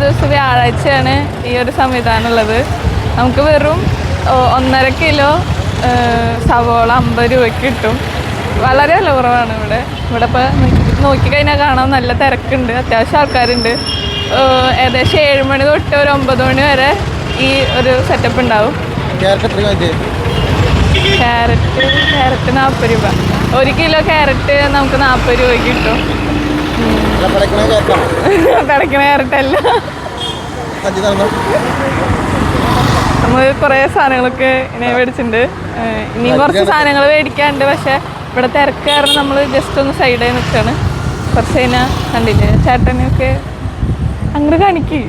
ദിവസവും വ്യാഴാഴ്ചയാണ് ഈ ഒരു സംവിധാനം ഉള്ളത്. നമുക്ക് വെറും 1.5 കിലോ സവോള 50 രൂപയ്ക്ക് കിട്ടും. വളരെ വില കുറവാണ് ഇവിടെ. ഇവിടെ ഇപ്പോൾ നോക്കിക്കഴിഞ്ഞാൽ കാണാൻ നല്ല തിരക്കുണ്ട്, അത്യാവശ്യം ആൾക്കാരുണ്ട്. ഏകദേശം 7 മണി തൊട്ട് ഒരു 9 മണി വരെ ഈ ഒരു സെറ്റപ്പ് ഉണ്ടാവും. ക്യാരറ്റ് 40 രൂപ. 1 കിലോ ക്യാരറ്റ് നമുക്ക് 40 രൂപയ്ക്ക് കിട്ടും. പിടയ്ക്കണ ക്യാരറ്റല്ല. നമ്മൾ കുറേ സാധനങ്ങളൊക്കെ ഇങ്ങനെ മേടിച്ചിട്ടുണ്ട്. ഇനിയും കുറച്ച് സാധനങ്ങൾ മേടിക്കാനുണ്ട്. പക്ഷെ ഇവിടെ തിരക്ക് കാരണം നമ്മൾ ജസ്റ്റ് ഒന്ന് സൈഡായി നിൽക്കുകയാണ്. കുറച്ച് കഴിഞ്ഞാൽ കണ്ടില്ലേ ചേട്ടനെയൊക്കെ അങ്ങോട്ട് കാണിക്ക്.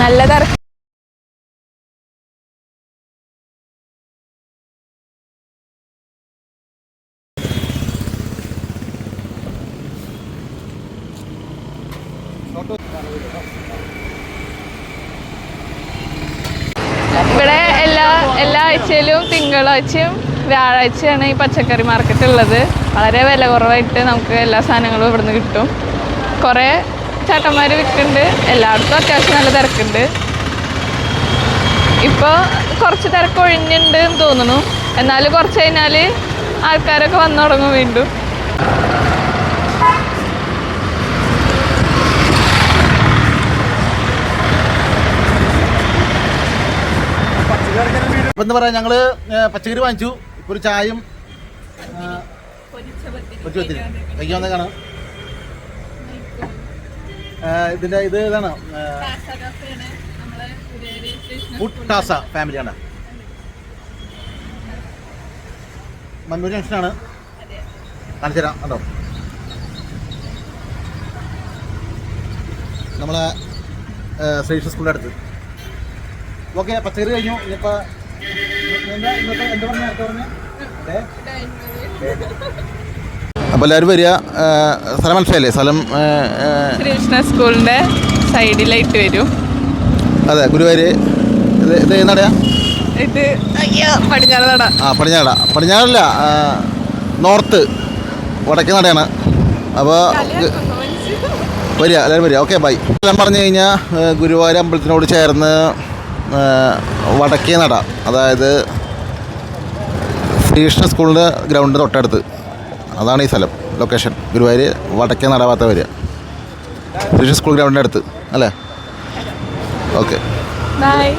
നല്ല തിരക്ക്. ഇവിടെ എല്ലാ ആഴ്ചയിലും തിങ്കളാഴ്ചയും വ്യാഴാഴ്ചയാണ് ഈ പച്ചക്കറി മാർക്കറ്റ് ഉള്ളത്. വളരെ വില കുറവായിട്ട് നമുക്ക് എല്ലാ സാധനങ്ങളും ഇവിടുന്ന് കിട്ടും. കുറേ ചേട്ടന്മാർ വിൽക്കുന്നുണ്ട്. എല്ലായിടത്തും അത്യാവശ്യം നല്ല തിരക്കുണ്ട്. ഇപ്പോൾ കുറച്ച് തിരക്ക് ഒഴിഞ്ഞിട്ടുണ്ട് എന്ന് തോന്നുന്നു. എന്നാലും കുറച്ച് കഴിഞ്ഞാൽ ആൾക്കാരൊക്കെ വന്നു തുടങ്ങും വീണ്ടും. എന്താ പറയാ, ഞങ്ങള് പച്ചക്കറി വാങ്ങിച്ചു. ഇപ്പോൾ ഒരു ചായയും കഴിക്കാൻ വന്നേക്കാണ്. ഇതിന്റെ ഇത് ഇതാണ് ഫുഡ് ടാസ ഫാമിലിയാണ്. മണ്ണൂർ ജംഗ്ഷനാണ്. കാണിച്ചു തരാം. കണ്ടോ, നമ്മളെ ശ്രീകൃഷ്ണ സ്കൂളിൻ്റെ അടുത്ത്. ഓക്കെ, പച്ചക്കറി കഴിഞ്ഞു. ഇനിയിപ്പോൾ അപ്പോൾ എല്ലാവരും വരിക. സ്ഥലം മനസ്സിലായില്ലേ? സ്ഥലം ശ്രീകൃഷ്ണ സ്കൂളിൻ്റെ സൈഡിലായിട്ട് വരും. അതെ, ഗുരുവായൂർ. ഇത് നടയാ? ഇത് പടിഞ്ഞാറ് നട. പടിഞ്ഞാറല്ല, നോർത്ത് വടക്കേ നടയാണ്. അപ്പോൾ വരിക, എല്ലാവരും വരിക. Okay, bye. ഞാൻ പറഞ്ഞു കഴിഞ്ഞാൽ ഗുരുവായൂർ അമ്പലത്തിനോട് ചേർന്ന് വടക്കേ നട, അതായത് ശ്രീകൃഷ്ണ സ്കൂളിൻ്റെ ഗ്രൗണ്ട് തൊട്ടടുത്ത്. അതാണ് ഈ സ്ഥലം, ലൊക്കേഷൻ. ഗുരുവായൂർ വടക്കേ നട ഭാഗത്ത് വരിക, ശ്രീകൃഷ്ണ സ്കൂൾ ഗ്രൗണ്ടിൻ്റെ അടുത്ത് അല്ലേ? Okay, bye.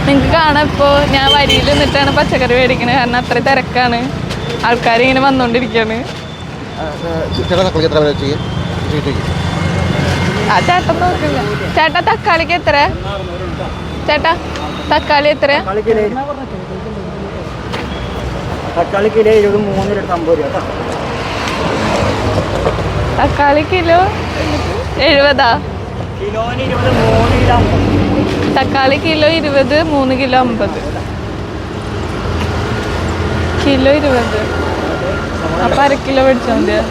നിങ്ങൾക്ക് കാണാം, ഇപ്പോൾ ഞാൻ വരിയിൽ നിന്നിട്ടാണ് പച്ചക്കറി മേടിക്കുന്നത്. കാരണം അത്ര തിരക്കാണ്, ആൾക്കാരിങ്ങനെ വന്നുകൊണ്ടിരിക്കുകയാണ്. ആ ചേട്ടൻ നോക്കില്ല. ചേട്ടാ തക്കാളിക്ക് എത്ര? ചേട്ടാ തക്കാളി എത്ര? തക്കാളി കിലോ 23 രൂപ. തക്കാളി കിലോ 70. തക്കാളി കിലോ 20, 3 കിലോ 50. കിലോ 20. അപ്പം 1/2 കിലോ മേടിച്ചാൽ മതിയോ?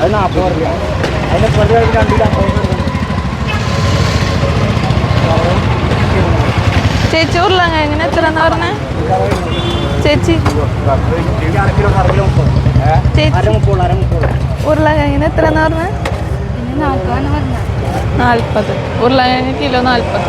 അത് 40 രൂപ. അതിൻ്റെ പൊടി 2 കിലോ. ചേച്ചി ഉരുളക്കിഴങ്ങിന് എത്രയെന്ന് പറഞ്ഞേ? ചേച്ചി ഉരുളക്കിഴങ്ങിന് എത്രയെന്ന് പറഞ്ഞേ? 40. ഉരുളക്കിഴങ്ങ് കിലോ 40.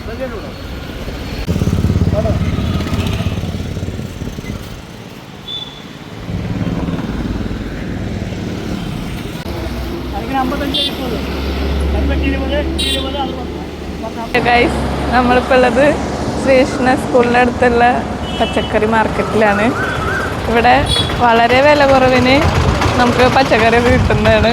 അതിന് 55 20 ഗൈസ്, നമ്മളിപ്പോൾ ഉള്ളത് ശ്രീകൃഷ്ണ സ്കൂളിൻ്റെ അടുത്തുള്ള പച്ചക്കറി മാർക്കറ്റിലാണ്. ഇവിടെ വളരെ വില കുറവിന് നമുക്ക് പച്ചക്കറി കിട്ടുന്നതാണ്.